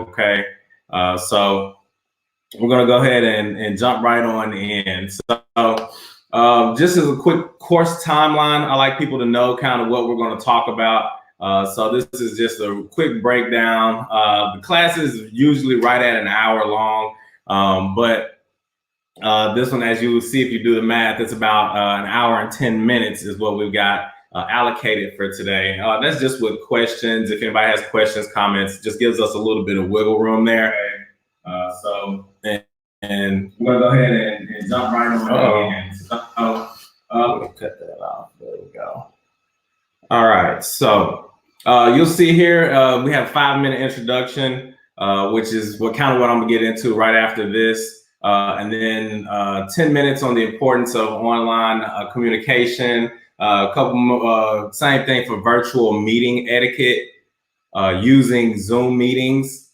okay? So we're going to go ahead and jump right on in. So just as a quick course timeline, I like people to know kind of what we're going to talk about. So this is just a quick breakdown. The class is usually right at an hour long, but this one, as you will see if you do the math, it's about an hour and 10 minutes is what we've got allocated for today. That's just with questions. If anybody has questions, comments, just gives us a little bit of wiggle room there. And we're gonna go ahead and jump right on in. So, cut that off. There we go. All right. So you'll see here we have a 5-minute introduction, which is what I'm gonna get into right after this, and then 10 minutes on the importance of online communication. A couple more, same thing for virtual meeting etiquette, using Zoom meetings,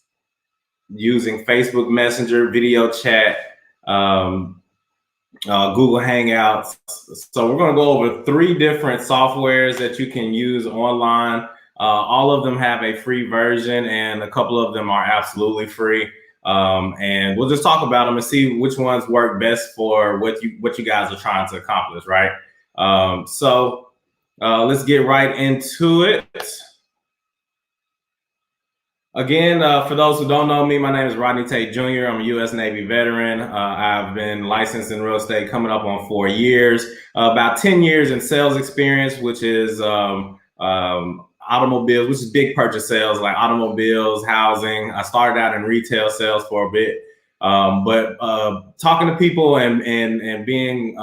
using Facebook Messenger, video chat, Google Hangouts. So we're going to go over 3 different softwares that you can use online. All of them have a free version, and a couple of them are absolutely free. And we'll just talk about them and see which ones work best for what you guys are trying to accomplish, right? So let's get right into it. Again, for those who don't know me, my name is Rodney Tate Jr. I'm a U.S. Navy veteran. I've been licensed in real estate coming up on 4 years, about 10 years in sales experience, which is automobiles, which is big purchase sales like automobiles, housing. I started out in retail sales for a bit, but talking to people and being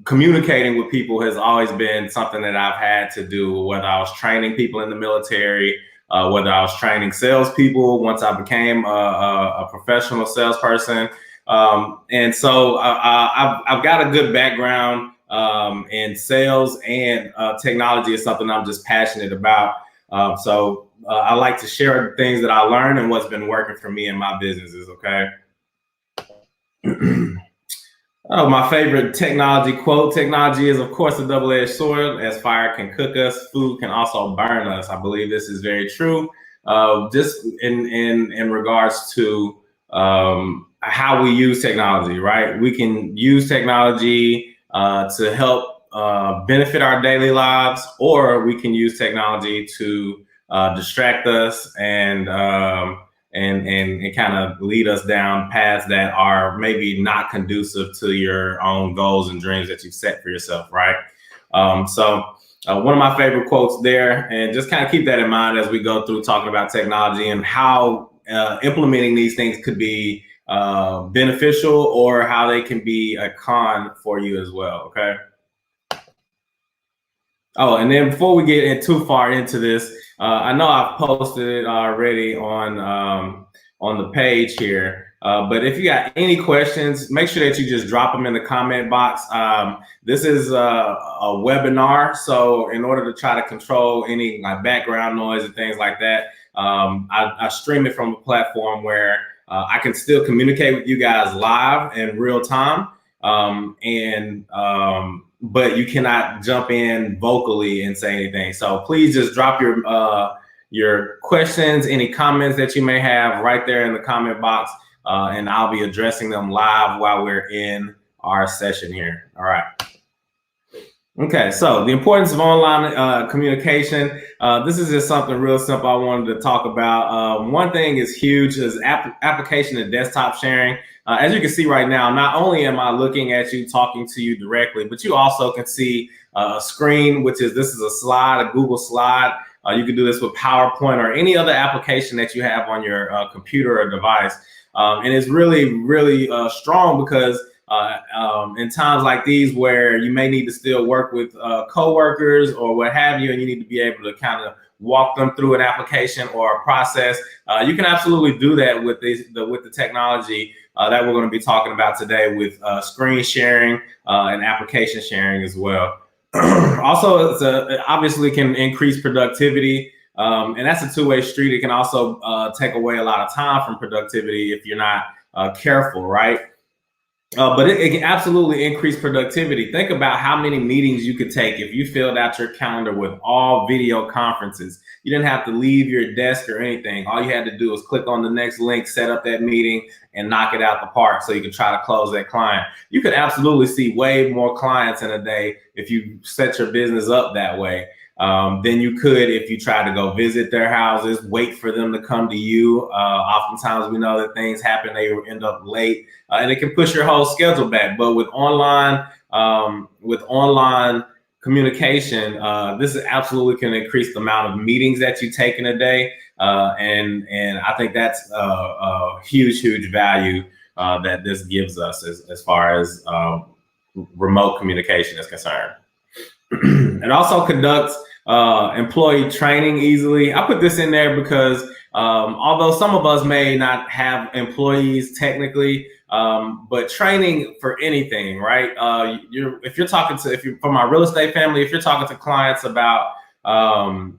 communicating with people has always been something that I've had to do, whether I was training people in the military, whether I was training salespeople once I became a professional salesperson. And so I've got a good background in sales, and technology is something I'm just passionate about. So I like to share things that I learned and what's been working for me in my businesses, okay? Oh, my favorite technology quote: technology is, of course, a double-edged sword. As fire can cook us, food can also burn us. I believe this is very true. Just in regards to how we use technology, right? We can use technology to help benefit our daily lives, or we can use technology to distract us and kind of lead us down paths that are maybe not conducive to your own goals and dreams that you've set for yourself, right? So one of my favorite quotes there, and just kind of keep that in mind as we go through talking about technology and how implementing these things could be beneficial, or how they can be a con for you as well, okay? Oh, and then before we get too far into this, I know I've posted it already on the page here, but if you got any questions, make sure that you just drop them in the comment box. This is a webinar, so in order to try to control any background noise and things like that, I stream it from a platform where I can still communicate with you guys live in real time, but you cannot jump in vocally and say anything. So please just drop your questions, any comments that you may have right there in the comment box, and I'll be addressing them live while we're in our session here. All right. Okay, so the importance of online communication. This is just something real simple I wanted to talk about. One thing is huge is application and desktop sharing. As you can see right now, not only am I looking at you, talking to you directly, but you also can see a screen, this is a slide, a Google slide. You can do this with PowerPoint or any other application that you have on your computer or device. And it's really, really strong because in times like these where you may need to still work with coworkers or what have you, and you need to be able to kind of walk them through an application or a process, you can absolutely do that with the technology that we're going to be talking about today, with screen sharing and application sharing as well. Also, obviously can increase productivity, and that's a two-way street. It can also take away a lot of time from productivity if you're not careful, right? But it can absolutely increase productivity. Think about how many meetings you could take if you filled out your calendar with all video conferences. You didn't have to leave your desk or anything. All you had to do was click on the next link, set up that meeting, and knock it out the park so you could try to close that client. You could absolutely see way more clients in a day if you set your business up that way. Than you could if you try to go visit their houses, wait for them to come to you. Oftentimes we know that things happen, they end up late, and it can push your whole schedule back. But with online communication, this absolutely can increase the amount of meetings that you take in a day, and I think that's a huge value that this gives us as far as remote communication is concerned. It also conducts employee training easily. I put this in there because although some of us may not have employees technically, but training for anything, right? If you're for my real estate family, if you're talking to clients about home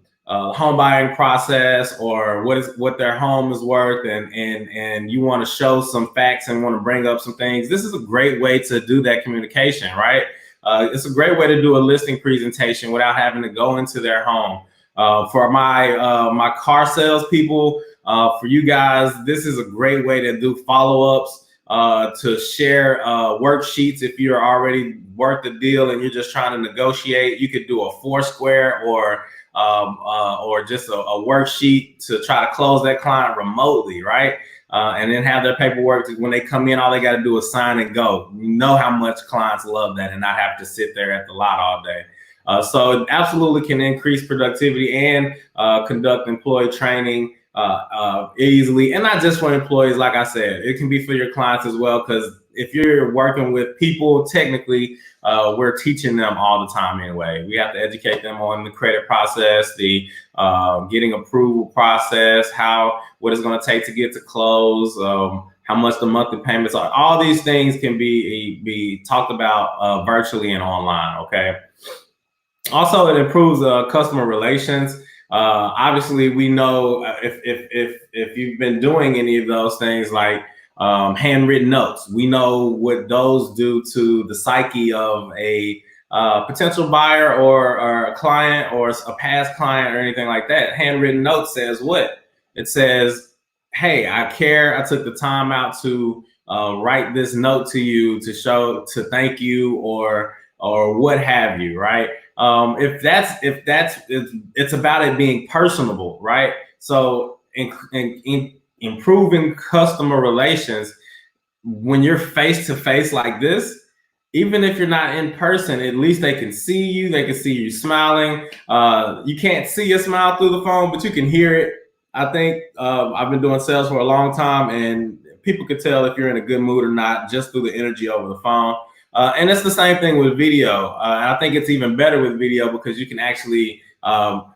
buying process or what their home is worth, and you want to show some facts and want to bring up some things, this is a great way to do that communication, right? It's a great way to do a listing presentation without having to go into their home. For my car sales people, for you guys, this is a great way to do follow-ups, to share worksheets. If you're already worked the deal and you're just trying to negotiate, you could do a Foursquare or just a worksheet to try to close that client remotely, right? And then have their paperwork when they come in, all they got to do is sign and go. You know how much clients love that and not have to sit there at the lot all day. So it absolutely can increase productivity and conduct employee training easily. And not just for employees, like I said, it can be for your clients as well, because if you're working with people, technically, we're teaching them all the time anyway. We have to educate them on the credit process, the getting approval process, what it's going to take to get to close, how much the monthly payments are. All these things can be talked about virtually and online, okay? Also, it improves customer relations. Obviously, we know if you've been doing any of those things like handwritten notes, we know what those do to the psyche of a potential buyer or a client or a past client or anything like that. Handwritten note says what? It says, hey, I care. I took the time out to write this note to you to thank you or what have you, right? It's about it being personable, right? So in improving customer relations, when you're face to face like this, even if you're not in person, at least they can see you. They can see you smiling. You can't see a smile through the phone, but you can hear it. I think I've been doing sales for a long time, and people could tell if you're in a good mood or not just through the energy over the phone. And it's the same thing with video. I think it's even better with video because you can actually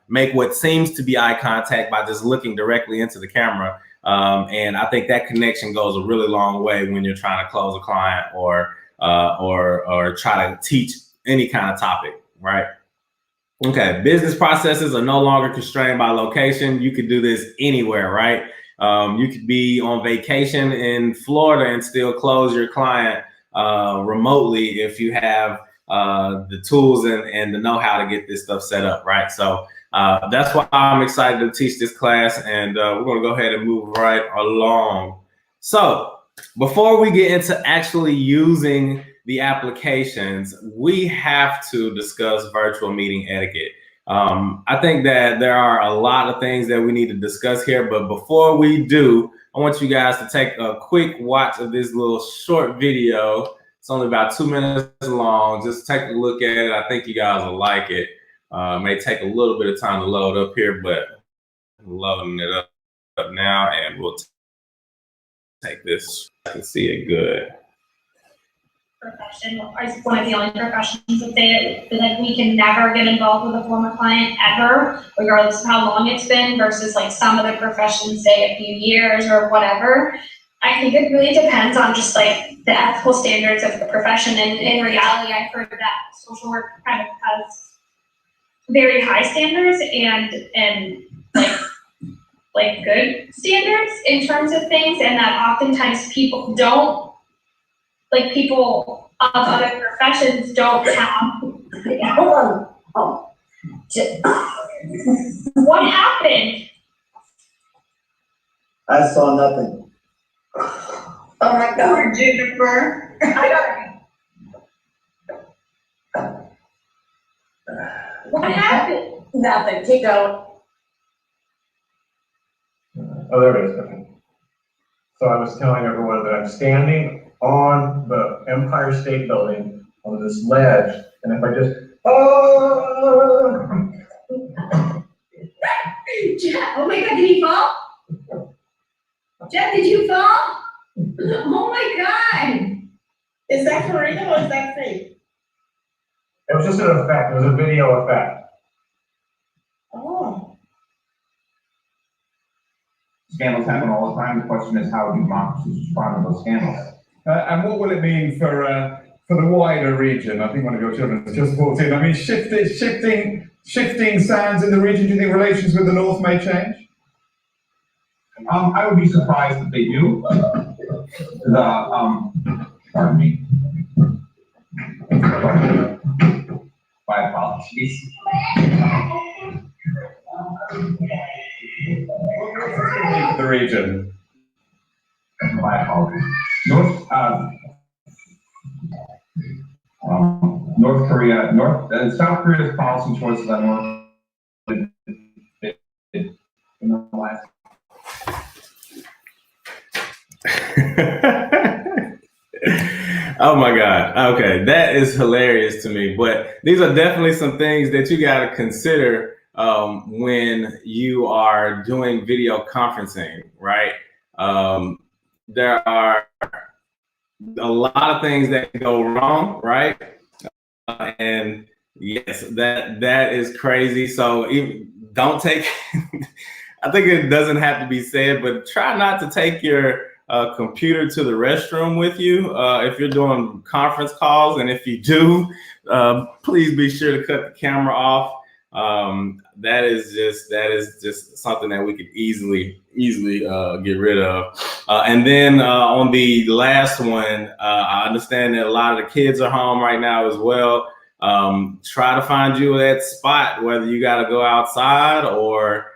make what seems to be eye contact by just looking directly into the camera. And I think that connection goes a really long way when you're trying to close a client or try to teach any kind of topic, right? Okay, business processes are no longer constrained by location. You could do this anywhere, right? You could be on vacation in Florida and still close your client remotely if you have the tools and the know-how to get this stuff set up, right? So that's why I'm excited to teach this class, and we're going to go ahead and move right along. So before we get into actually using the applications, we have to discuss virtual meeting etiquette. I think that there are a lot of things that we need to discuss here, but before we do, I want you guys to take a quick watch of this little short video. It's only about 2 minutes long. Just take a look at it. I think you guys will like it. It may take a little bit of time to load up here, but I'm loading it up now, and we'll take this. I can see it good. Profession, or is one of the only professions that say that we can never get involved with a former client ever, regardless of how long it's been, versus like some other professions say a few years or whatever. I think it really depends on just like the ethical standards of the profession. And in reality, I've heard that social work kind of has very high standards and like good standards in terms of things, and that oftentimes people don't like people of other professions don't have. Hold on. Oh. What happened? I saw nothing. Oh my God, Jennifer. What happened? Nothing. Keep going. Oh, there it is. Okay. So I was telling everyone that I'm standing on the Empire State Building on this ledge, and if I just, oh, Jeff, oh my God, did he fall? Jeff, did you fall? Oh my God. Is that for real or is that fake? it was just an effect. It was a video effect. Oh. Scandals happen all the time. The question is, how do democracies respond to those scandals? And what will it mean for the wider region? I think one of your children has just brought in. I mean, shifting sands in the region. Do you think relations with the North may change? I would be surprised if they do. Pardon me. My apologies. The region. My apologies. North Korea, South Korea's policy choices on North in the last. Oh my God. Okay. That is hilarious to me. But these are definitely some things that you got to consider when you are doing video conferencing, right? There are a lot of things that go wrong, right? And yes, that is crazy. So don't take, I think it doesn't have to be said, but try not to take your computer to the restroom with you if you're doing conference calls. And if you do, please be sure to cut the camera off. That is just something that we could easily get rid of. And then on the last one, I understand that a lot of the kids are home right now as well. Try to find you that spot, whether you got to go outside or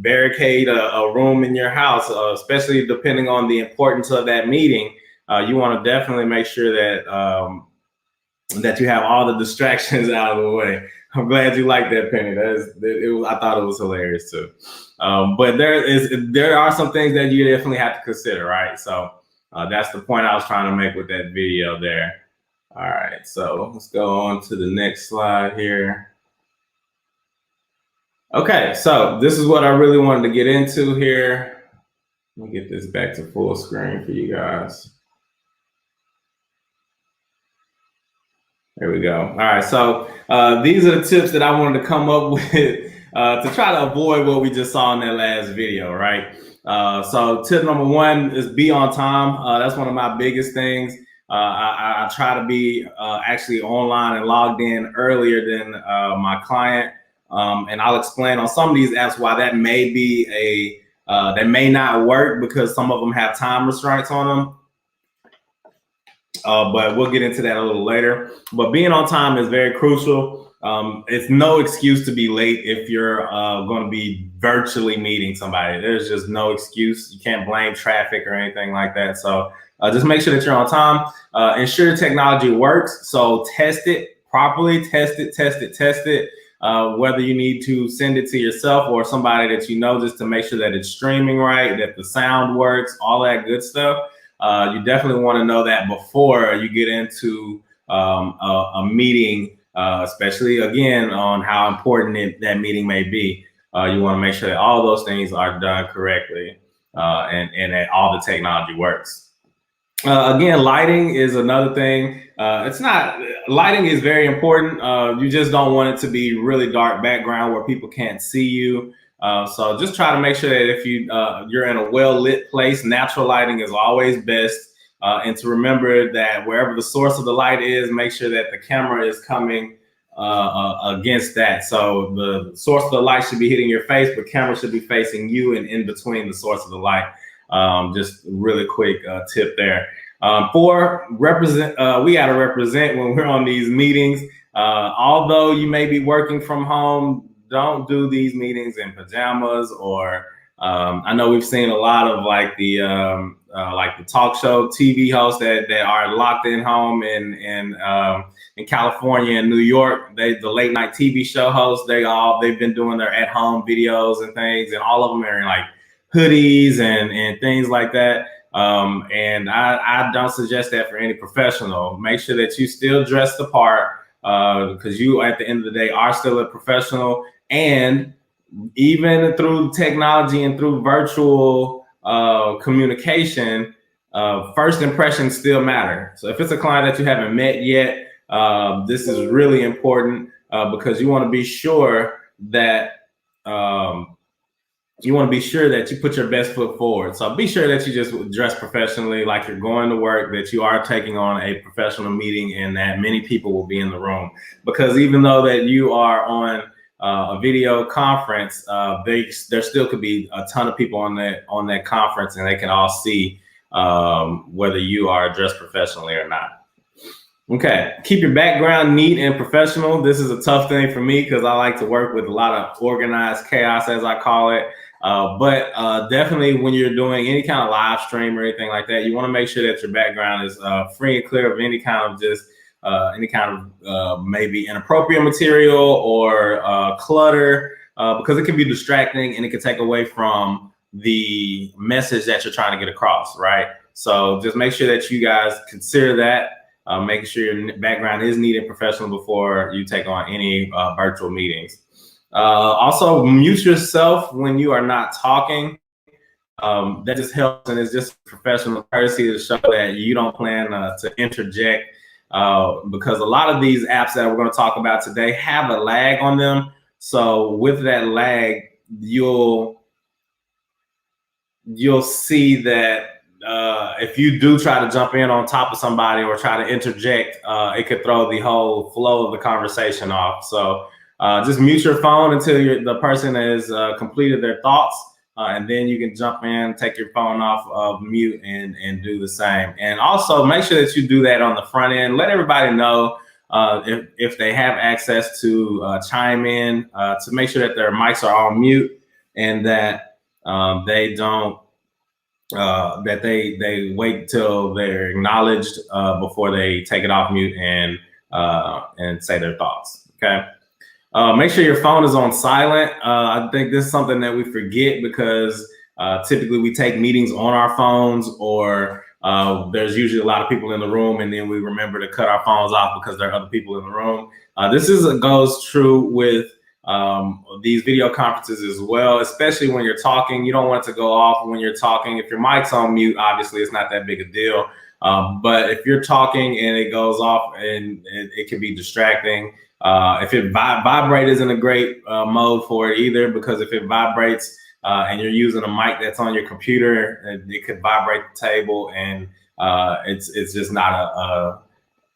barricade a room in your house, especially depending on the importance of that meeting. You want to definitely make sure that that you have all the distractions out of the way. I'm glad you liked that, Penny. I thought it was hilarious too. But there are some things that you definitely have to consider, right? So that's the point I was trying to make with that video there. All right, so let's go on to the next slide here. Okay, so this is what I really wanted to get into here. Let me get this back to full screen for you guys. There we go. All right, so these are the tips that I wanted to come up with to try to avoid what we just saw in that last video, right? So tip number one is be on time. That's one of my biggest things. I try to be actually online and logged in earlier than my client. And I'll explain on some of these apps why that may be that may not work because some of them have time restraints on them. But we'll get into that a little later. But being on time is very crucial. It's no excuse to be late if you're going to be virtually meeting somebody. There's just no excuse. You can't blame traffic or anything like that. So just make sure that you're on time. Ensure technology works. So test it properly. Test it. Whether you need to send it to yourself or somebody that you know, just to make sure that it's streaming right, that the sound works, all that good stuff. You definitely want to know that before you get into a meeting, especially again on how important that meeting may be. You want to make sure that all those things are done correctly and that all the technology works. Again, lighting is another thing. Lighting is very important. You just don't want it to be really dark background where people can't see you. So just try to make sure that if you're in a well-lit place, natural lighting is always best. And to remember that wherever the source of the light is, make sure that the camera is coming against that. So the source of the light should be hitting your face, but camera should be facing you and in between the source of the light. Just really quick tip there. Four, represent. We got to represent when we're on these meetings. Although you may be working from home, don't do these meetings in pajamas or. I know we've seen a lot of like the talk show TV hosts that are locked in home in California and New York. The late night TV show hosts, they've been doing their at home videos and things, and all of them are in like hoodies and things like that. And I don't suggest that for any professional. Make sure that you still dress the part because you at the end of the day are still a professional. And even through technology and through virtual communication, first impressions still matter. So if it's a client that you haven't met yet, this is really important because you want to be sure that you put your best foot forward. So be sure that you just dress professionally, like you're going to work, that you are taking on a professional meeting, and that many people will be in the room. Because even though that you are on a video conference, there still could be a ton of people on that conference, and they can all see whether you are dressed professionally or not. Okay, keep your background neat and professional. This is a tough thing for me because I like to work with a lot of organized chaos, as I call it. But definitely when you're doing any kind of live stream or anything like that, you want to make sure that your background is free and clear of any kind of maybe inappropriate material or clutter, because it can be distracting and it can take away from the message that you're trying to get across, right? So just make sure that you guys consider that, making sure your background is neat and professional before you take on any virtual meetings. Also, mute yourself when you are not talking. That just helps, and it's just professional courtesy to show that you don't plan to interject. Because a lot of these apps that we're going to talk about today have a lag on them. So with that lag, you'll see that if you do try to jump in on top of somebody or try to interject, it could throw the whole flow of the conversation off. So just mute your phone until the person has completed their thoughts. And then you can jump in, take your phone off of mute and do the same. And also make sure that you do that on the front end. Let everybody know if they have access to chime in, to make sure that their mics are on mute and that they don't, that they wait till they're acknowledged before they take it off mute and say their thoughts, okay? Make sure your phone is on silent. I think this is something that we forget because typically we take meetings on our phones, or there's usually a lot of people in the room, and then we remember to cut our phones off because there are other people in the room. This goes true with these video conferences as well, especially when you're talking. You don't want it to go off when you're talking. If your mic's on mute, obviously it's not that big a deal. But if you're talking and it goes off, and it can be distracting. If it vibrate isn't a great mode for it either, because if it vibrates and you're using a mic that's on your computer, it could vibrate the table, and it's just not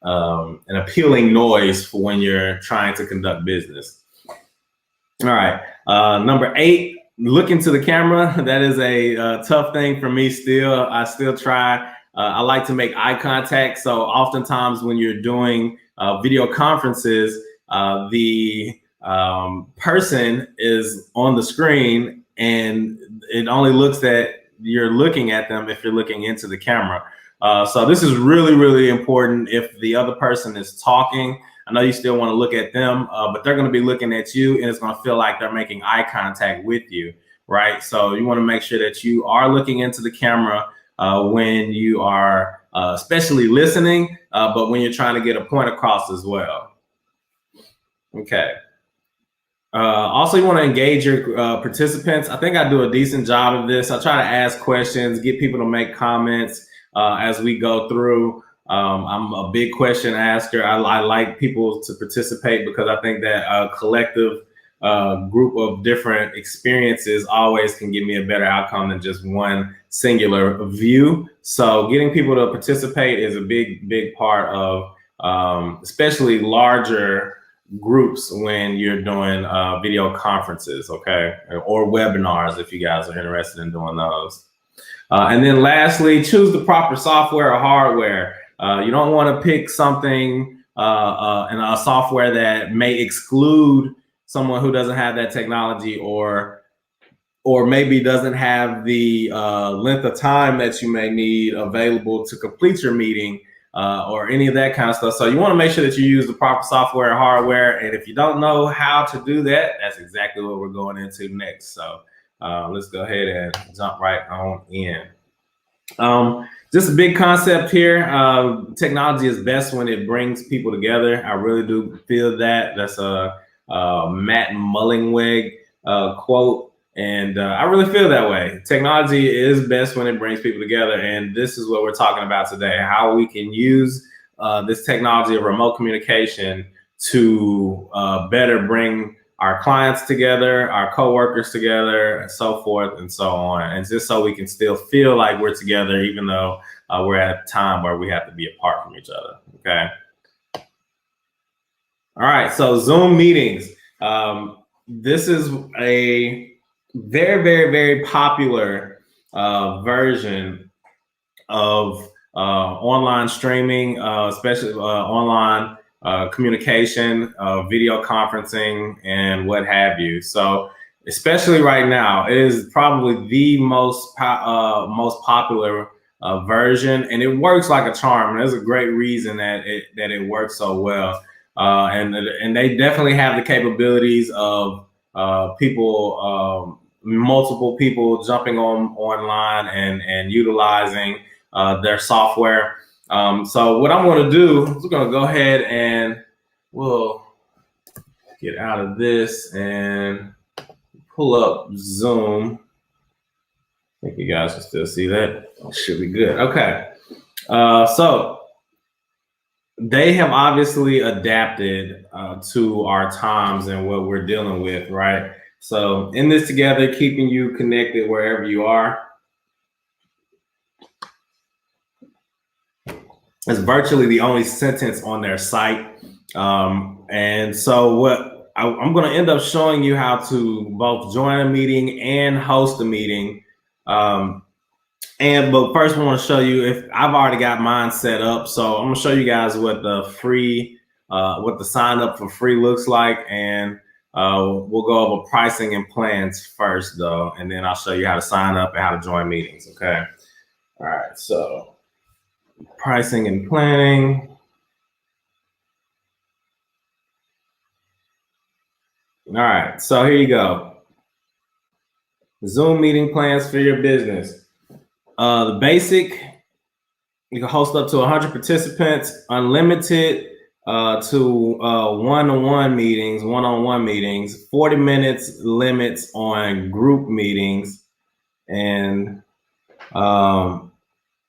an appealing noise for when you're trying to conduct business. All right, number 8, look into the camera. That is a tough thing for me still. I still try. I like to make eye contact. So oftentimes when you're doing video conferences, the person is on the screen, and it only looks that you're looking at them if you're looking into the camera. So this is really, really important. If the other person is talking, I know you still want to look at them, but they're going to be looking at you, and it's going to feel like they're making eye contact with you, right? So you want to make sure that you are looking into the camera when you are especially listening, but when you're trying to get a point across as well. Okay. Also, you want to engage your participants. I think I do a decent job of this. I try to ask questions, get people to make comments as we go through. I'm a big question asker. I like people to participate because I think that a collective group of different experiences always can give me a better outcome than just one singular view. So getting people to participate is a big part of especially larger groups when you're doing video conferences, okay, or webinars if you guys are interested in doing those. And then lastly, choose the proper software or hardware. You don't want to pick something in a software that may exclude someone who doesn't have that technology, or maybe doesn't have the length of time that you may need available to complete your meeting, or any of that kind of stuff. So you want to make sure that you use the proper software and hardware. And if you don't know how to do that, that's exactly what we're going into next. So let's go ahead and jump right on in. Just a big concept here. Technology is best when it brings people together. I really do feel that. That's a Matt Mullenweg quote. And I really feel that way. Technology is best when it brings people together. And this is what we're talking about today, how we can use this technology of remote communication to better bring our clients together, our coworkers together, and so forth and so on. And just so we can still feel like we're together, even though we're at a time where we have to be apart from each other, okay? All right, so Zoom meetings. This is a very, very, very popular version of online streaming, especially online communication, video conferencing, and what have you. So especially right now, it is probably the most popular version, and it works like a charm. And there's a great reason that it works so well. And they definitely have the capabilities of multiple people jumping online and utilizing their software. So what I'm going to do is we're going to go ahead and we'll get out of this and pull up Zoom. I think you guys can still see that. It should be good. Okay. So they have obviously adapted to our times and what we're dealing with, right? So in this together, keeping you connected wherever you are. It's virtually the only sentence on their site. And so what I'm going to end up showing you how to both join a meeting and host a meeting. But first I want to show you, if I've already got mine set up. So I'm going to show you guys what the sign up for free looks like. And we'll go over pricing and plans first though. And then I'll show you how to sign up and how to join meetings. Okay. All right. So pricing and planning. All right, so here you go. Zoom meeting plans for your business. The basic, you can host up to 100 participants, unlimited to one-on-one meetings, 40 minutes limits on group meetings, and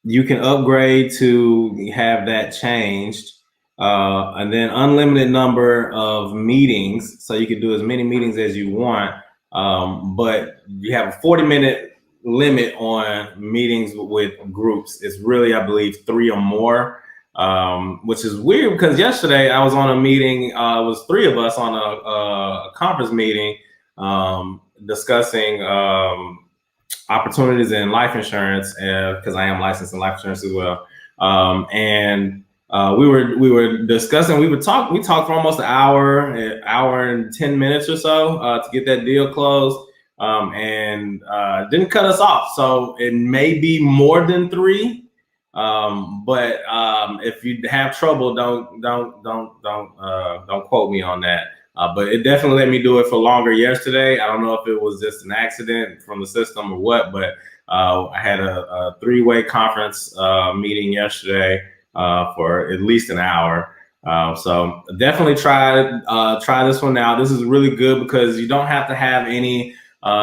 you can upgrade to have that changed. And then unlimited number of meetings. So you can do as many meetings as you want. But you have a 40-minute limit on meetings with groups. It's really, I believe, 3 or more, which is weird because yesterday I was on a meeting. It was 3 of us on a conference meeting discussing opportunities in life insurance, because I am licensed in life insurance as well. We were discussing. We talked for almost an hour and 10 minutes or so to get that deal closed, and didn't cut us off. So it may be more than 3, but if you have trouble, don't quote me on that. But it definitely let me do it for longer yesterday. I don't know if it was just an accident from the system or what, but I had a 3-way conference meeting yesterday for at least an hour. So definitely try this one out. This is really good because you don't have to have any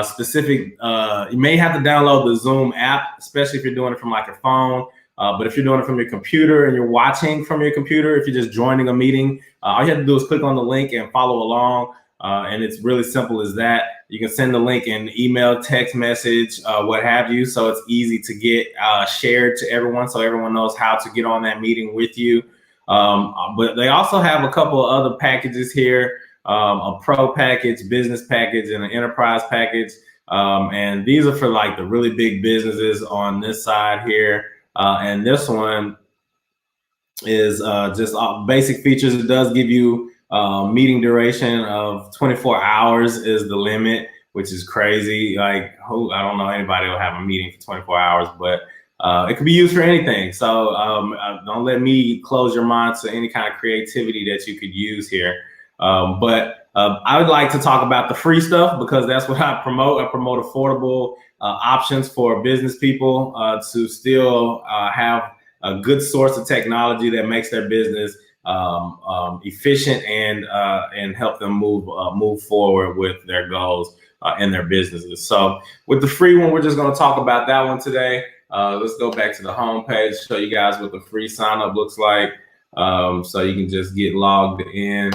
specific, you may have to download the Zoom app, especially if you're doing it from like your phone. But if you're doing it from your computer and you're watching from your computer, if you're just joining a meeting, all you have to do is click on the link and follow along. And it's really simple as that. You can send the link in email, text message, what have you. So it's easy to get shared to everyone, so everyone knows how to get on that meeting with you. But they also have a couple of other packages here, a pro package, business package, and an enterprise package. And these are for like the really big businesses on this side here. And this one is just basic features. It does give you meeting duration of 24 hours is the limit, which is crazy. Like, I don't know anybody will have a meeting for 24 hours, but it could be used for anything. So don't let me close your mind to any kind of creativity that you could use here. But I would like to talk about the free stuff because that's what I promote. I promote affordable options for business people to still have a good source of technology that makes their business efficient and help them move forward with their goals in their businesses. So with the free one, we're just going to talk about that one today. Let's go back to the home page, show you guys what the free sign up looks like. So you can just get logged in.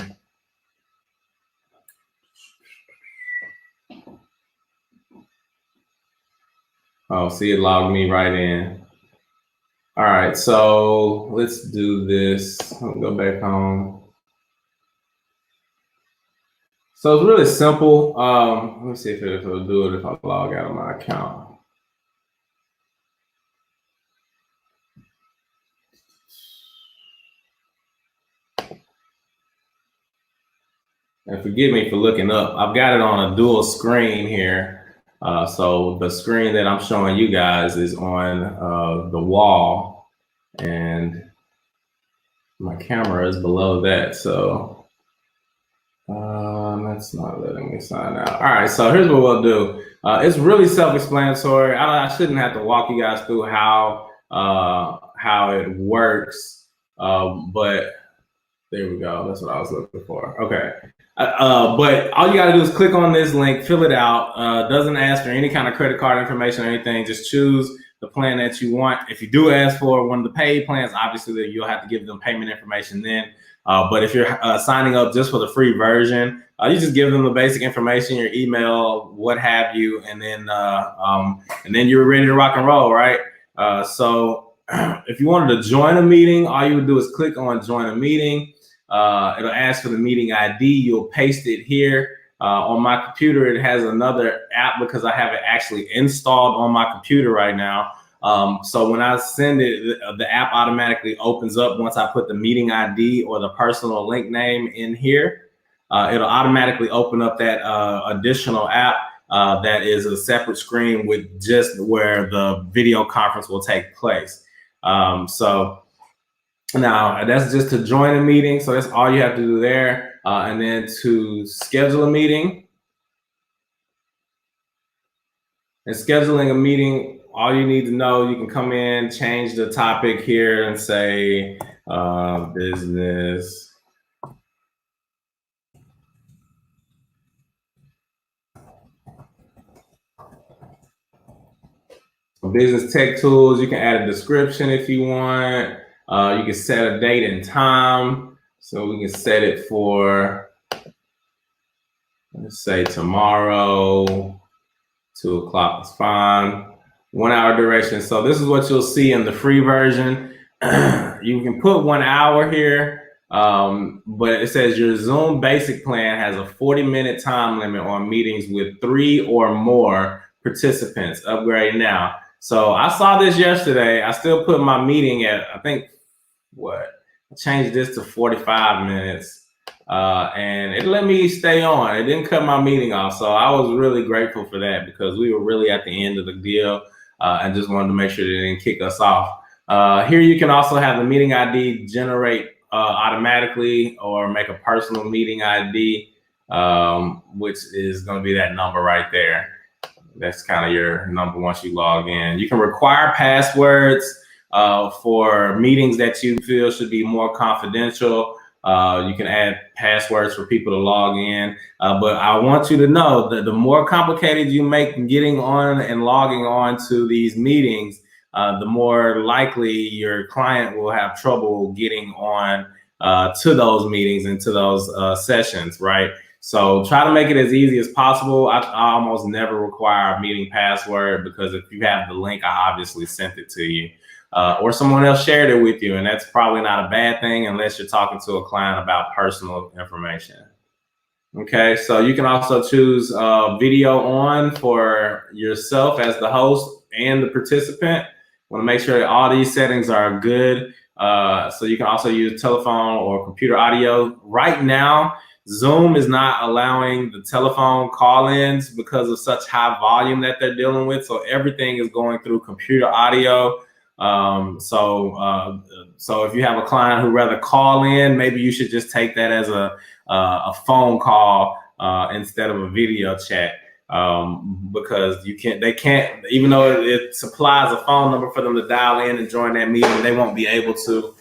Oh, see, it logged me right in. All right, so let's do this. I'll go back home. So it's really simple. Let me see if it'll do it if I log out of my account. And forgive me for looking up. I've got it on a dual screen here. So the screen that I'm showing you guys is on the wall, and my camera is below that. So that's not letting me sign out. All right, so here's what we'll do. It's really self-explanatory. I shouldn't have to walk you guys through how it works, but there we go. That's what I was looking for. Okay. But all you got to do is click on this link, fill it out. Doesn't ask for any kind of credit card information or anything. Just choose the plan that you want. If you do ask for one of the paid plans, obviously you'll have to give them payment information then. But if you're signing up just for the free version, you just give them the basic information, your email, what have you, and then you're ready to rock and roll, right? So if you wanted to join a meeting, all you would do is click on join a meeting. It'll ask for the meeting ID. You'll paste it here. On my computer, it has another app because I have it actually installed on my computer right now. So when I send it, the app automatically opens up once I put the meeting ID or the personal link name in here. It'll automatically open up that additional app that is a separate screen with just where the video conference will take place. So now that's just to join a meeting. So that's all you have to do there. And then to schedule a meeting. And scheduling a meeting, all you need to know, you can come in, change the topic here and say business. Business tech tools. You can add a description if you want. You can set a date and time. So we can set it for, let's say tomorrow, 2 o'clock is fine. 1 hour duration. So this is what you'll see in the free version. You can put 1 hour here, but it says your Zoom basic plan has a 40-minute time limit on meetings with 3 or more participants. Upgrade now. So I saw this yesterday. I still put my meeting at, I think, I changed this to 45 minutes and it let me stay on. It didn't cut my meeting off. So I was really grateful for that because we were really at the end of the deal and just wanted to make sure they didn't kick us off. Here you can also have the meeting ID generate automatically or make a personal meeting ID, which is going to be that number right there. That's kind of your number once you log in. You can require passwords for meetings that you feel should be more confidential. You can add passwords for people to log in. But I want you to know that the more complicated you make getting on and logging on to these meetings, the more likely your client will have trouble getting on to those meetings and to those sessions, right? So try to make it as easy as possible. I almost never require a meeting password because if you have the link, I obviously sent it to you. Or someone else shared it with you, and that's probably not a bad thing unless you're talking to a client about personal information. Okay, so you can also choose video on for yourself as the host and the participant. Want to make sure that all these settings are good. So you can also use telephone or computer audio. Right now, Zoom is not allowing the telephone call-ins because of such high volume that they're dealing with. So everything is going through computer audio. So if you have a client who rather call in, maybe you should just take that as a phone call instead of a video chat, because they can't, even though it supplies a phone number for them to dial in and join that meeting, they won't be able to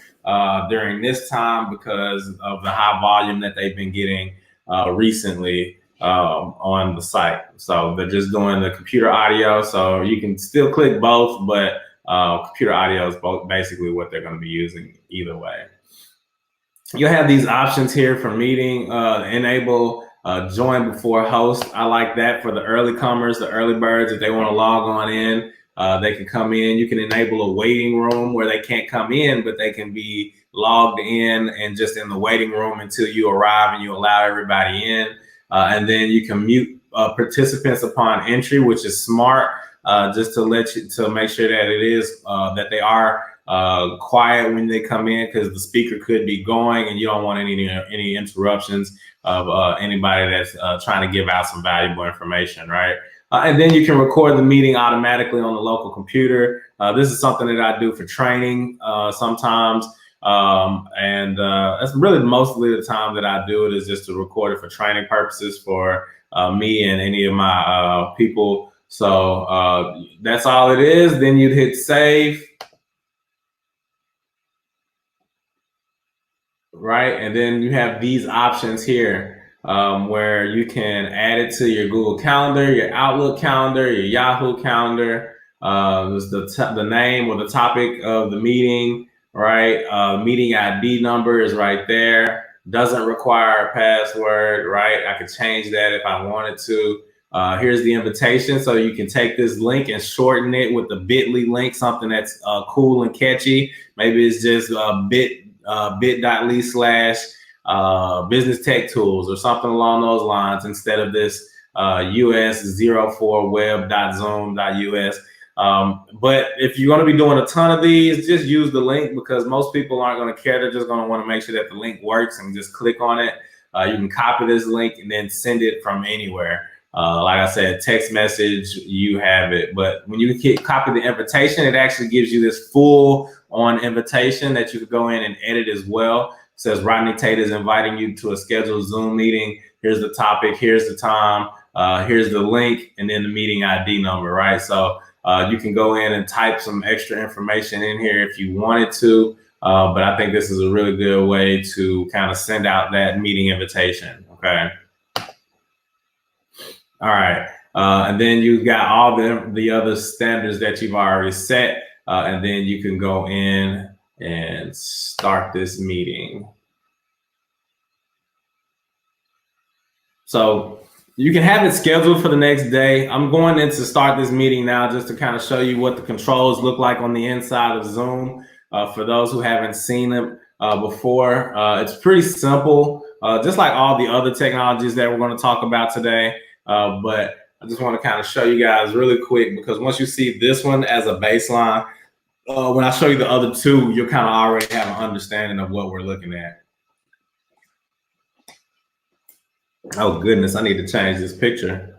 during this time because of the high volume that they've been getting recently on the site. So they're just doing the computer audio. So you can still click both, but computer audio is basically what they're going to be using either way. You'll have these options here for meeting, enable join before host. I like that for the early comers, the early birds. If they want to log on in, they can come in. You can enable a waiting room where they can't come in, but they can be logged in and just in the waiting room until you arrive and you allow everybody in. And then you can mute participants upon entry, which is smart, just to make sure that it is that they are quiet when they come in, because the speaker could be going and you don't want any interruptions of anybody that's trying to give out some valuable information, right? And then you can record the meeting automatically on the local computer. This is something that I do for training sometimes. And that's really mostly the time that I do it, is just to record it for training purposes for me and any of my people. So that's all it is. Then you'd hit save. Right, and then you have these options here where you can add it to your Google Calendar, your Outlook calendar, your Yahoo calendar. There's the name or the topic of the meeting, right? Meeting ID number is right there. Doesn't require a password, right? I could change that if I wanted to. Here's the invitation, so you can take this link and shorten it with the bit.ly link, something that's cool and catchy. Maybe it's just bit.ly/business tech tools or something along those lines, instead of this us04web.zoom.us. But if you're going to be doing a ton of these, just use the link, because most people aren't going to care. They're just going to want to make sure that the link works and just click on it. You can copy this link and then send it from anywhere. Like I said, text message, you have it. But when you copy the invitation, it actually gives you this full on invitation that you could go in and edit as well. It says Rodney Tate is inviting you to a scheduled Zoom meeting. Here's the topic, here's the time, here's the link, and then the meeting ID number, right? So you can go in and type some extra information in here if you wanted to. But I think this is a really good way to kind of send out that meeting invitation, okay? All right, and then you've got all the other standards that you've already set, and then you can go in and start this meeting. So you can have it scheduled for the next day. I'm going in to start this meeting now just to kind of show you what the controls look like on the inside of Zoom. For those who haven't seen them before, it's pretty simple, just like all the other technologies that we're going to talk about today. But I just want to kind of show you guys really quick, because once you see this one as a baseline, when I show you the other two, you'll kind of already have an understanding of what we're looking at. Oh goodness, I need to change this picture.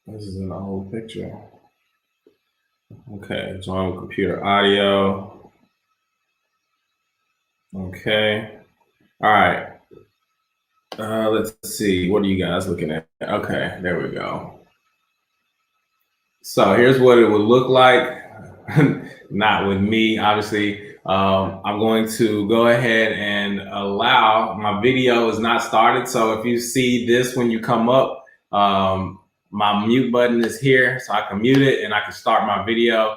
This is an old picture. Okay, join with computer audio. Okay, all right. Let's see, what are you guys looking at? Okay, there we go. So here's what it would look like. Not with me, obviously. I'm going to go ahead and allow, my video is not started. So if you see this when you come up, my mute button is here, so I can mute it and I can start my video.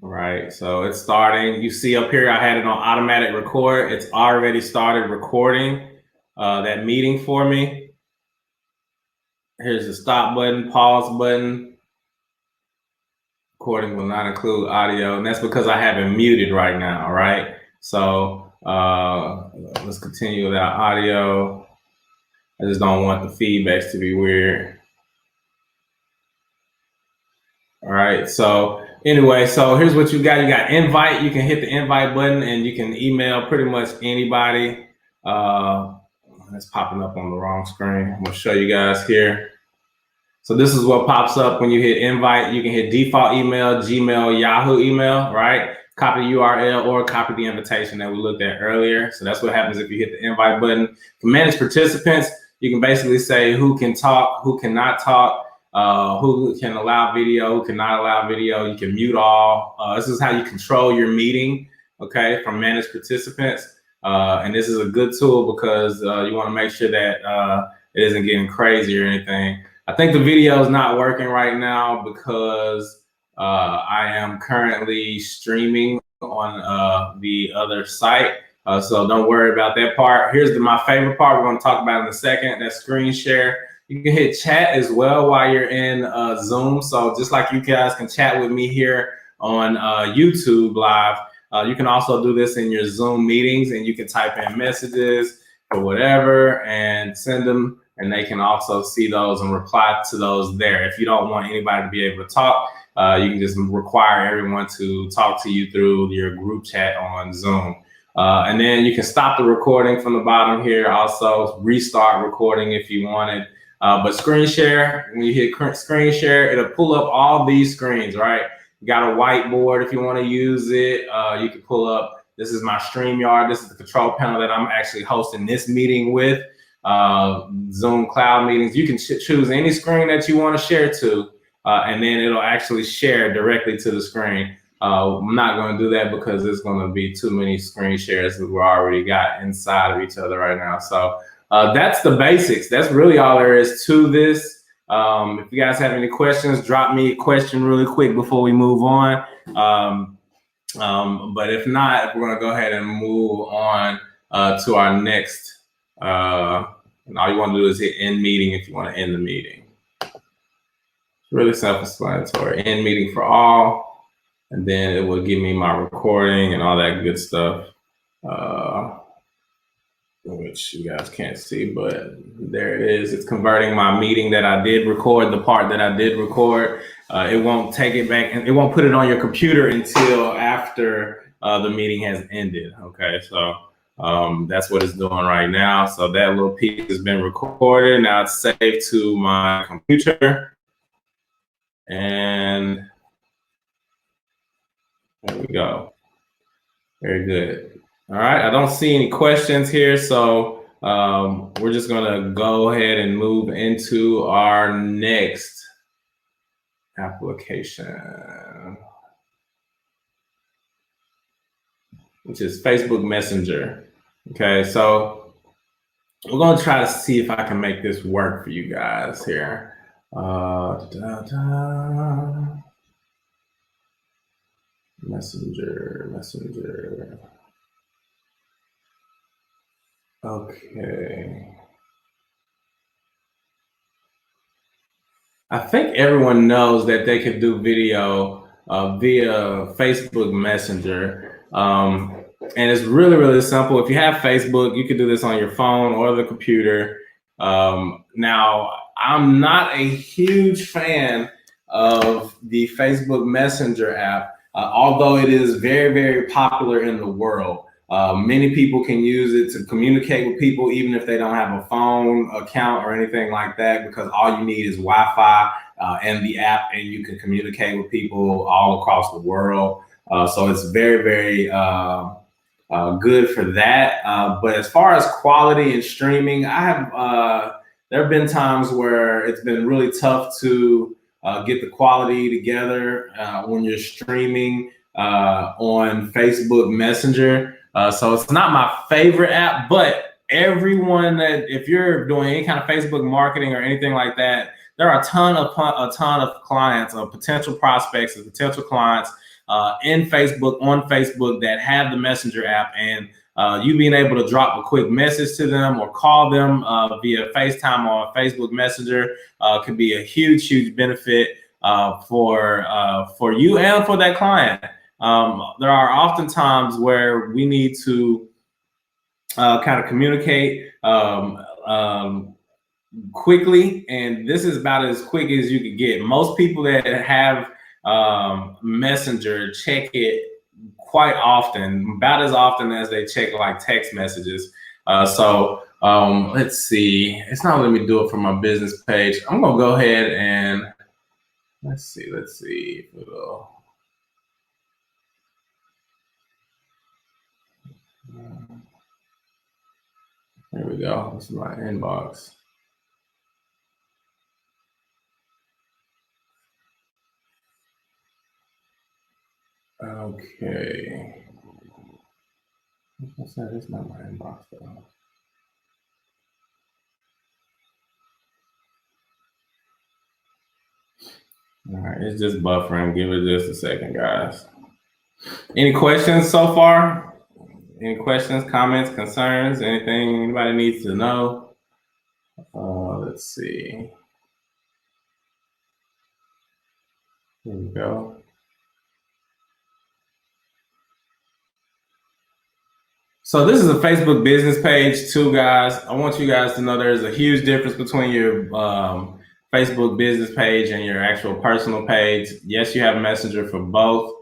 Right, so it's starting. You see up here, I had it on automatic record. It's already started recording that meeting for me. Here's the stop button, pause button. Recording will not include audio, and that's because I have it muted right now, right? So let's continue without audio. I just don't want the feedbacks to be weird. All right, so anyway, so here's what you got. You got invite. You can hit the invite button and you can email pretty much anybody. That's popping up on the wrong screen. I'm gonna show you guys here. So this is what pops up when you hit invite. You can hit default email, Gmail, Yahoo email, right? Copy the URL or copy the invitation that we looked at earlier. So that's what happens if you hit the invite button. For manage participants, you can basically say who can talk, who cannot talk, who can allow video, who cannot allow video. You can mute all. This is how you control your meeting, okay, from managed participants. And this is a good tool because you want to make sure that it isn't getting crazy or anything. I think the video is not working right now because I am currently streaming on the other site. So don't worry about that part. Here's my favorite part we're going to talk about in a second. That's screen share. You can hit chat as well while you're in Zoom. So just like you guys can chat with me here on YouTube Live, you can also do this in your Zoom meetings, and you can type in messages or whatever and send them, and they can also see those and reply to those there. If you don't want anybody to be able to talk, you can just require everyone to talk to you through your group chat on Zoom. And then you can stop the recording from the bottom here. Also restart recording if you wanted. But screen share, when you hit screen share, it'll pull up all these screens, right? You got a whiteboard if you want to use it. You can pull up, this is my StreamYard. This is the control panel that I'm actually hosting this meeting with. Zoom cloud meetings. You can choose any screen that you want to share to, and then it'll actually share directly to the screen. I'm not going to do that because there's going to be too many screen shares that we already got inside of each other right now. So that's the basics. That's really all there is to this. If you guys have any questions, drop me a question really quick before we move on. But if not, we're going to go ahead and move on to our next. And all you want to do is hit end meeting if you want to end the meeting. It's really self-explanatory. End meeting for all, and then it will give me my recording and all that good stuff, which you guys can't see, but there it is. It's converting my meeting that I did record, the part that I did record. It won't take it back, and it won't put it on your computer until after the meeting has ended. Okay, so that's what it's doing right now. So that little piece has been recorded. Now it's saved to my computer. And there we go. Very good. All right, I don't see any questions here. So we're just gonna go ahead and move into our next application, which is Facebook Messenger. Okay, so we're gonna try to see if I can make this work for you guys here. Messenger. Okay. I think everyone knows that they can do video via Facebook Messenger. And it's really, really simple. If you have Facebook, you can do this on your phone or the computer. Now, I'm not a huge fan of the Facebook Messenger app, although it is very, very popular in the world. Many people can use it to communicate with people, even if they don't have a phone account or anything like that, because all you need is Wi-Fi and the app, and you can communicate with people all across the world. So it's very, very good for that. But as far as quality and streaming, there have been times where it's been really tough to get the quality together when you're streaming on Facebook Messenger. So it's not my favorite app, but everyone that, if you're doing any kind of Facebook marketing or anything like that, there are a ton of clients, or potential prospects and potential clients on Facebook that have the Messenger app, and you being able to drop a quick message to them or call them via FaceTime or Facebook Messenger could be a huge, huge benefit. for you and for that client. There are often times where we need to kind of communicate quickly, and this is about as quick as you can get. Most people that have Messenger check it quite often, about as often as they check like text messages. Let's see. It's not letting me do it from my business page. I'm gonna go ahead and let's see. There we go. This is my inbox. Okay. What's that? It's not my inbox though. All right, it's just buffering. Give it just a second, guys. Any questions so far? Any questions, comments, concerns, anything anybody needs to know? Let's see. Here we go. So this is a Facebook business page too, guys. I want you guys to know there's a huge difference between your Facebook business page and your actual personal page. Yes, you have Messenger for both.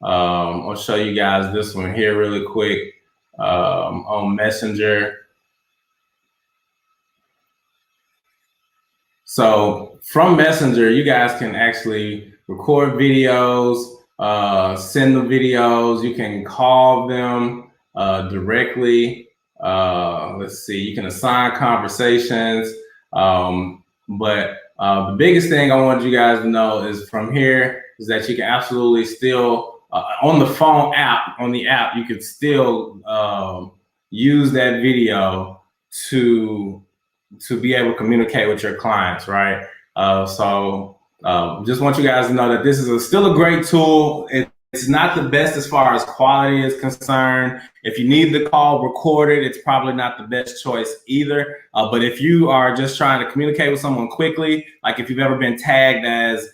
I'll show you guys this one here really quick on Messenger. So from Messenger, you guys can actually record videos, send the videos. You can call them directly. Let's see, you can assign conversations. But the biggest thing I want you guys to know is from here is that you can absolutely still, on the phone app, on the app, you can still use that video to be able to communicate with your clients, right? Just want you guys to know that this is still a great tool. It's not the best as far as quality is concerned. If you need the call recorded, it's probably not the best choice either. But if you are just trying to communicate with someone quickly, like if you've ever been tagged as,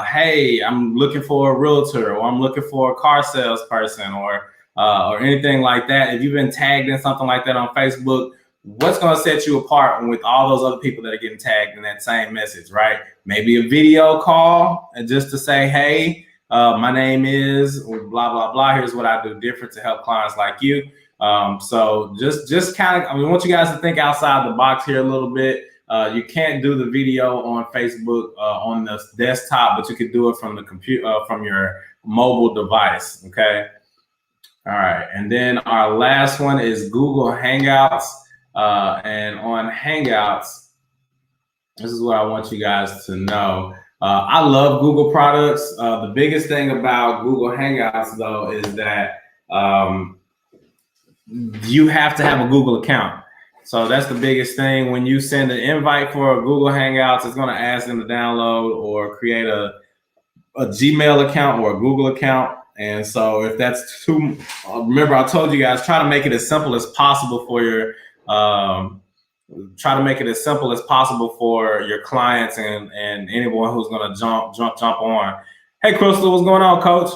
hey, I'm looking for a realtor, or I'm looking for a car salesperson, or anything like that, if you've been tagged in something like that on Facebook, what's going to set you apart with all those other people that are getting tagged in that same message, right? Maybe a video call, and just to say, hey, my name is blah, blah, blah. Here's what I do different to help clients like you. So just kind of, I want you guys to think outside the box here a little bit. You can't do the video on Facebook on the desktop, but you could do it from the computer, from your mobile device, okay? All right, and then our last one is Google Hangouts. And on Hangouts, this is what I want you guys to know. I love Google products. The biggest thing about Google Hangouts, though, is that you have to have a Google account. So that's the biggest thing. When you send an invite for a Google Hangouts, it's going to ask them to download or create a Gmail account or a Google account. And so if that's too, remember I told you guys, try to make it as simple as possible for your clients and anyone who's going to jump on. Hey, Crystal, what's going on, Coach?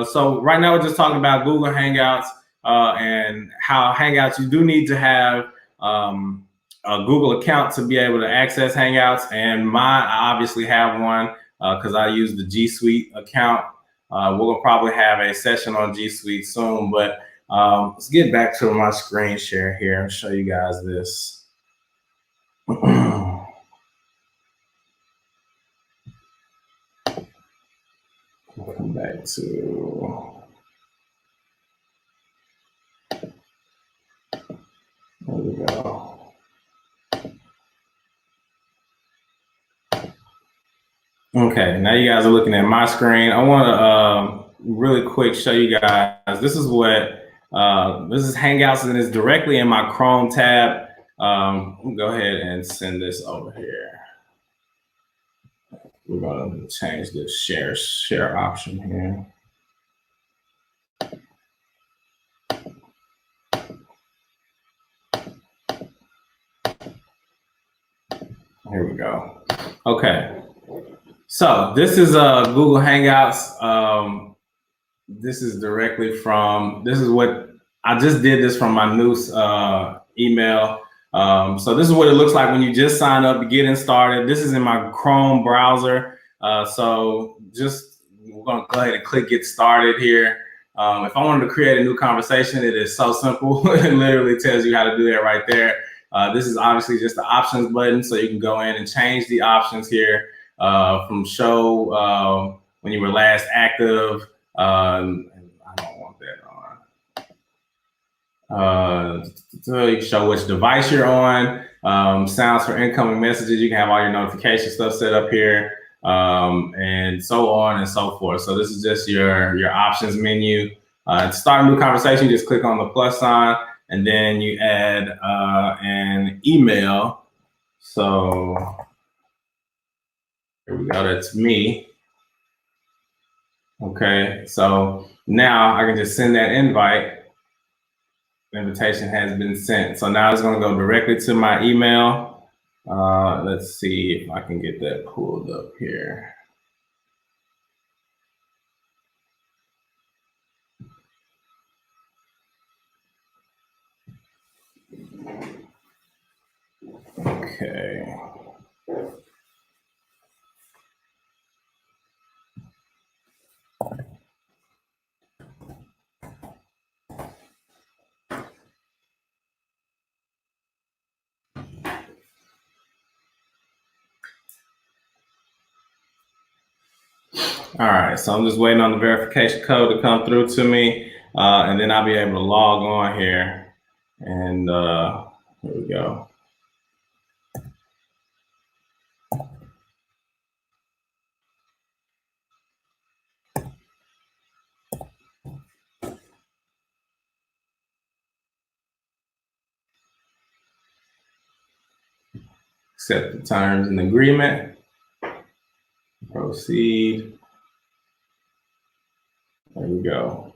So right now we're just talking about Google Hangouts and how Hangouts, you do need to have a Google account to be able to access Hangouts. And I obviously have one because I use the G Suite account. We'll probably have a session on G Suite soon, but let's get back to my screen share here and show you guys this. Come back to, there we go. Okay, now you guys are looking at my screen. I want to really quick show you guys. This is what this is Hangouts, and it's directly in my Chrome tab. Go ahead and send this over here. We're going to change the share option here. Here we go. Okay. So this is Google Hangouts. This is directly from, this is what, I just did this from my new email. So this is what it looks like when you just sign up to getting started. This is in my Chrome browser. So just, we're gonna go ahead and click get started here. If I wanted to create a new conversation, it is so simple. It literally tells you how to do that right there. This is obviously just the options button, so you can go in and change the options here from show when you were last active. I don't want that on. So you can show which device you're on. Sounds for incoming messages. You can have all your notification stuff set up here, and so on and so forth. So this is just your options menu. To start a new conversation, you just click on the plus sign, and then you add an email. So here we go. That's me. Okay, so now I can just send that invite. The invitation has been sent. So now it's going to go directly to my email. Let's see if I can get that pulled up here. Okay. All right, so I'm just waiting on the verification code to come through to me, and then I'll be able to log on here. And here we go. Accept the terms and agreement. Proceed. There we go.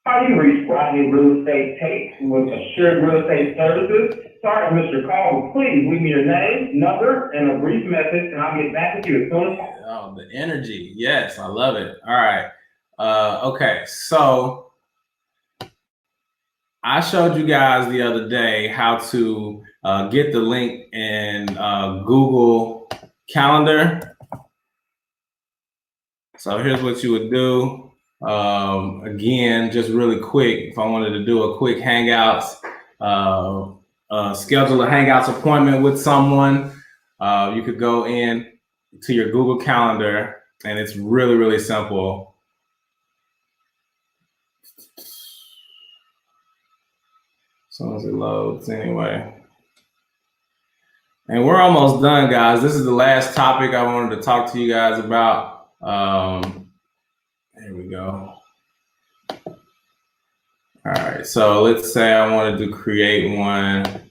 How do you reach Rodney Real Estate Tate with Assured Real Estate Services? Sorry, Mr. Call, please leave me your name, number, and a brief message, and I'll get back with you as soon as possible. Oh, the energy. Yes, I love it. All right. Okay, so I showed you guys the other day how to get the link in Google Calendar. So here's what you would do. Again, just really quick, if I wanted to do a quick Hangouts, schedule a Hangouts appointment with someone, you could go in to your Google Calendar, and it's really, really simple. As soon as it loads anyway. And we're almost done, guys. This is the last topic I wanted to talk to you guys about. Here we go. All right, so let's say I wanted to create one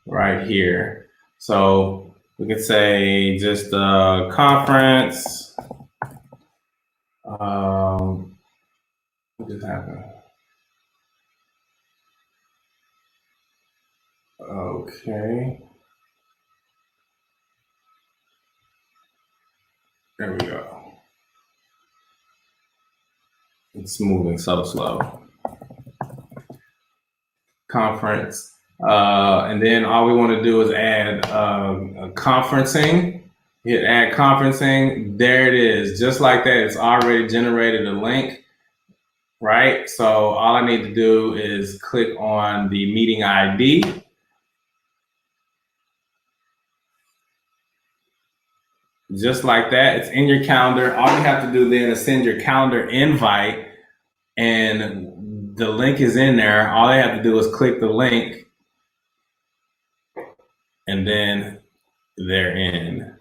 right here. So we could say just a conference. What just happened? Okay. There we go. It's moving so slow. Conference. And then all we want to do is add a conferencing. Hit add conferencing. There it is. Just like that, it's already generated a link, right? So all I need to do is click on the meeting ID. Just like that, it's in your calendar. All you have to do then is send your calendar invite, and the link is in there. All they have to do is click the link, and then they're in.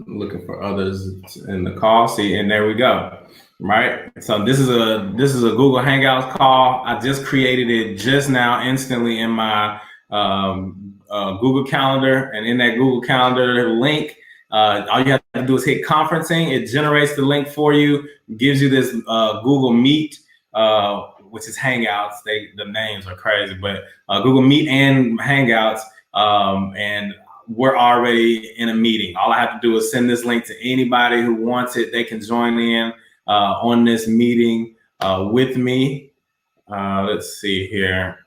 I'm looking for others in the call. See, and there we go. right? So this is a Google Hangouts call. I just created it just now instantly in my Google Calendar, and in that Google Calendar link, all you have to do is hit conferencing. It generates the link for you, gives you this Google Meet, which is Hangouts. The names are crazy, but Google Meet and Hangouts, and we're already in a meeting. All I have to do is send this link to anybody who wants it. They can join in on this meeting with me. Let's see here.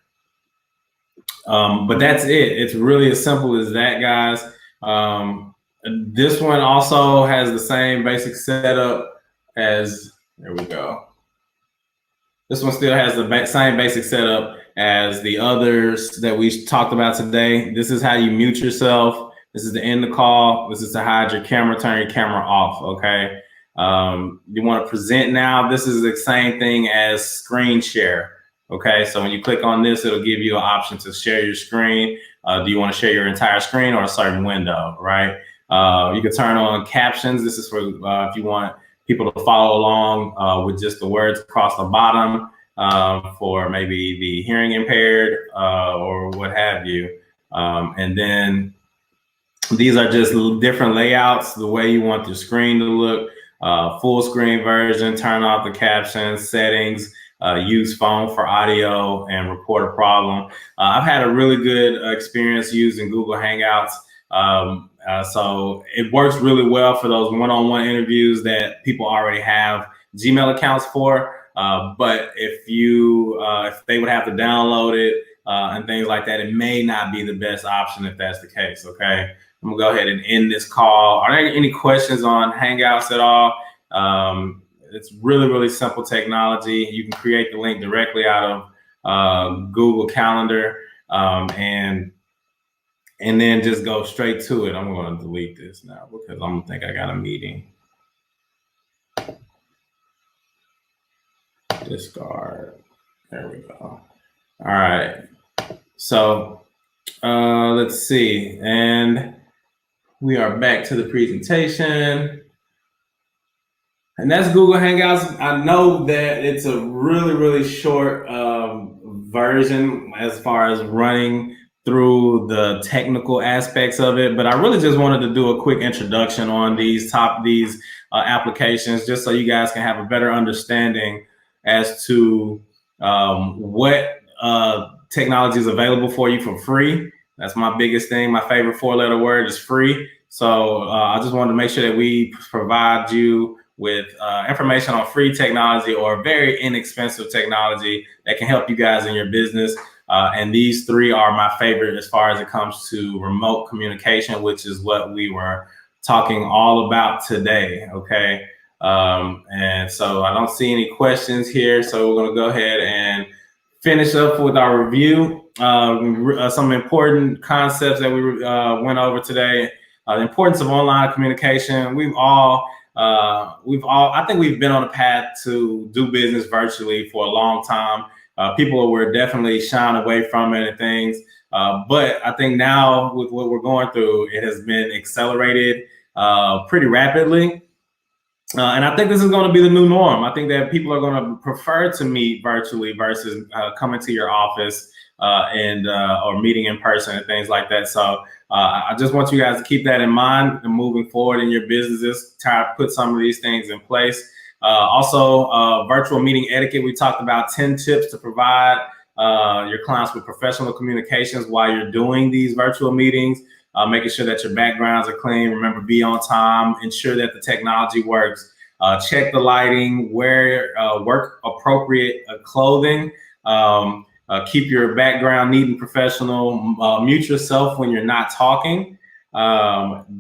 But that's it. It's really as simple as that, guys. This one also has the same basic setup as, there we go. This one still has the same basic setup as the others that we talked about today. This is how you mute yourself. This is to end the call. This is to hide your camera, turn your camera off, okay? You want to present now. This is the same thing as screen share, okay? So when you click on this, it'll give you an option to share your screen. Do you want to share your entire screen or a certain window, right? You can turn on captions. This is for if you want people to follow along with just the words across the bottom for maybe the hearing impaired or what have you. And then these are just different layouts, the way you want your screen to look, full screen version, turn off the captions, settings, use phone for audio, and report a problem. I've had a really good experience using Google Hangouts. So it works really well for those one-on-one interviews that people already have Gmail accounts for. But if they would have to download it and things like that, it may not be the best option if that's the case. Okay, I'm gonna go ahead and end this call. Are there any questions on Hangouts at all? It's really, really simple technology. You can create the link directly out of Google Calendar and then just go straight to it. I'm going to delete this now because I'm going to think I got a meeting. Discard. There we go. All right. So let's see. And we are back to the presentation. And that's Google Hangouts. I know that it's a really, really short version as far as running through the technical aspects of it, but I really just wanted to do a quick introduction on these applications, just so you guys can have a better understanding as to what technology is available for you for free. That's my biggest thing. My favorite four-letter word is free. So I just wanted to make sure that we provide you with information on free technology or very inexpensive technology that can help you guys in your business. And these three are my favorite as far as it comes to remote communication, which is what we were talking all about today, okay? And so I don't see any questions here, so we're gonna go ahead and finish up with our review. Some important concepts that we went over today. The importance of online communication. I think we've been on a path to do business virtually for a long time. People were definitely shying away from it and things. But I think now with what we're going through, it has been accelerated pretty rapidly. And I think this is going to be the new norm. I think that people are going to prefer to meet virtually versus coming to your office or meeting in person and things like that. So I just want you guys to keep that in mind and moving forward in your businesses, try to put some of these things in place. Also, virtual meeting etiquette. We talked about 10 tips to provide your clients with professional communications while you're doing these virtual meetings, making sure that your backgrounds are clean. Remember, be on time, ensure that the technology works, check the lighting, wear work appropriate clothing, keep your background neat and professional, mute yourself when you're not talking.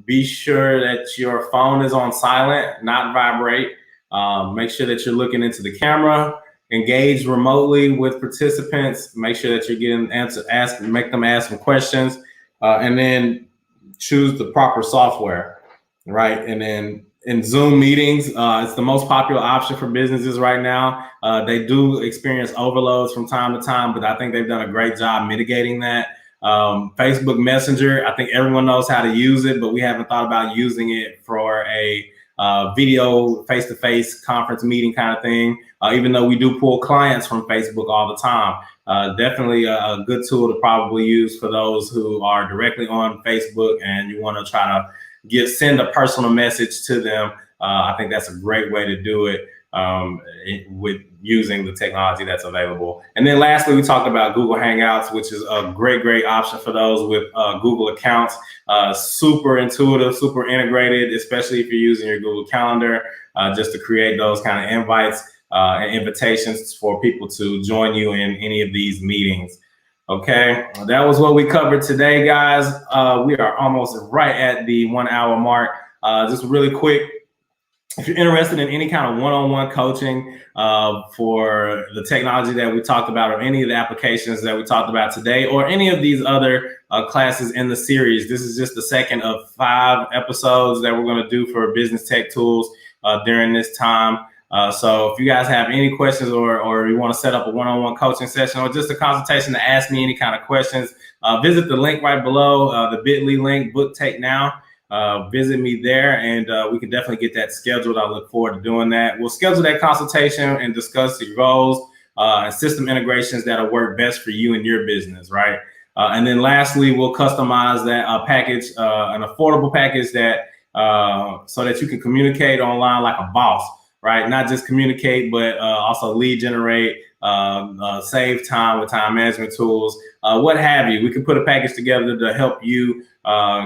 Be sure that your phone is on silent, not vibrate. Make sure that you're looking into the camera, engage remotely with participants, make sure that you're getting make them ask some questions, and then choose the proper software, right? And then in Zoom meetings, it's the most popular option for businesses right now. They do experience overloads from time to time, but I think they've done a great job mitigating that. Facebook Messenger, I think everyone knows how to use it, but we haven't thought about using it for a video face-to-face conference meeting kind of thing. Even though we do pull clients from Facebook all the time, definitely a good tool to probably use for those who are directly on Facebook and you want to try to send a personal message to them. I think that's a great way to do it. With using the technology that's available. And then lastly, we talked about Google Hangouts, which is a great option for those with Google accounts. Super intuitive, super integrated, especially if you're using your Google Calendar, just to create those kind of invites and invitations for people to join you in any of these meetings. Okay, that was what we covered today, guys. We are almost right at the 1 hour mark. Just really quick, if you're interested in any kind of one-on-one coaching for the technology that we talked about, or any of the applications that we talked about today, or any of these other classes in the series, this is just the second of 5 episodes that we're going to do for business tech tools during this time. So if you guys have any questions, or you want to set up a one-on-one coaching session, or just a consultation to ask me any kind of questions, visit the link right below, the bit.ly link, Book Take Now. Visit me there, and we can definitely get that scheduled. I look forward to doing that. We'll schedule that consultation and discuss your goals and system integrations that'll work best for you and your business, right? And then lastly, we'll customize that package, an affordable package that so that you can communicate online like a boss, right? Not just communicate, but also lead generate, save time with time management tools, what have you. We can put a package together to help you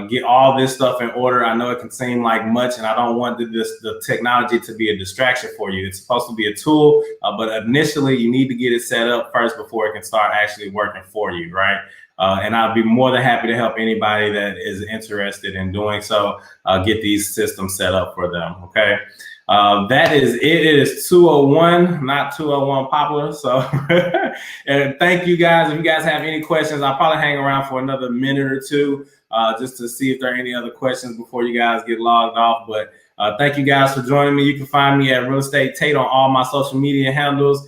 get all this stuff in order. I know it can seem like much, and I don't want the technology to be a distraction for you. It's supposed to be a tool, but initially you need to get it set up first before it can start actually working for you, right? And I'll be more than happy to help anybody that is interested in doing so, get these systems set up for them, okay? That is it. It is 2:01, not 2:01 popular. So and thank you guys. If you guys have any questions, I'll probably hang around for another minute or two just to see if there are any other questions before you guys get logged off. But thank you guys for joining me. You can find me at Real Estate Tate on all my social media handles,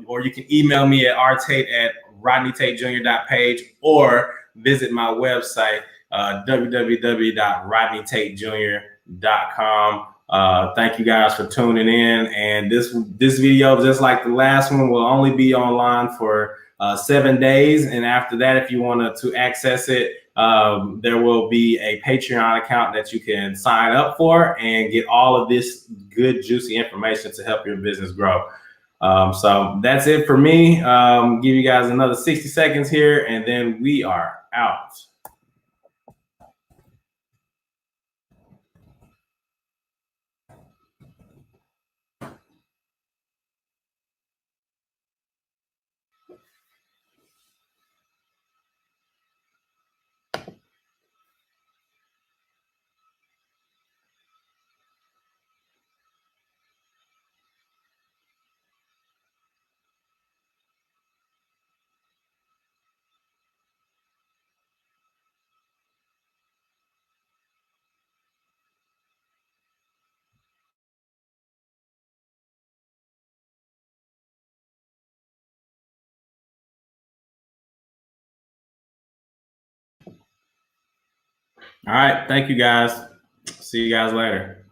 or you can email me at rtate@rodneytatejr.page, or visit my website, www.rodneytatejr.com. Thank you guys for tuning in, and this video, just like the last one, will only be online for 7 days, and after that, if you want to access it, there will be a Patreon account that you can sign up for and get all of this good juicy information to help your business grow. So that's it for me. Give you guys another 60 seconds here, and then we are out. All right. Thank you guys. See you guys later.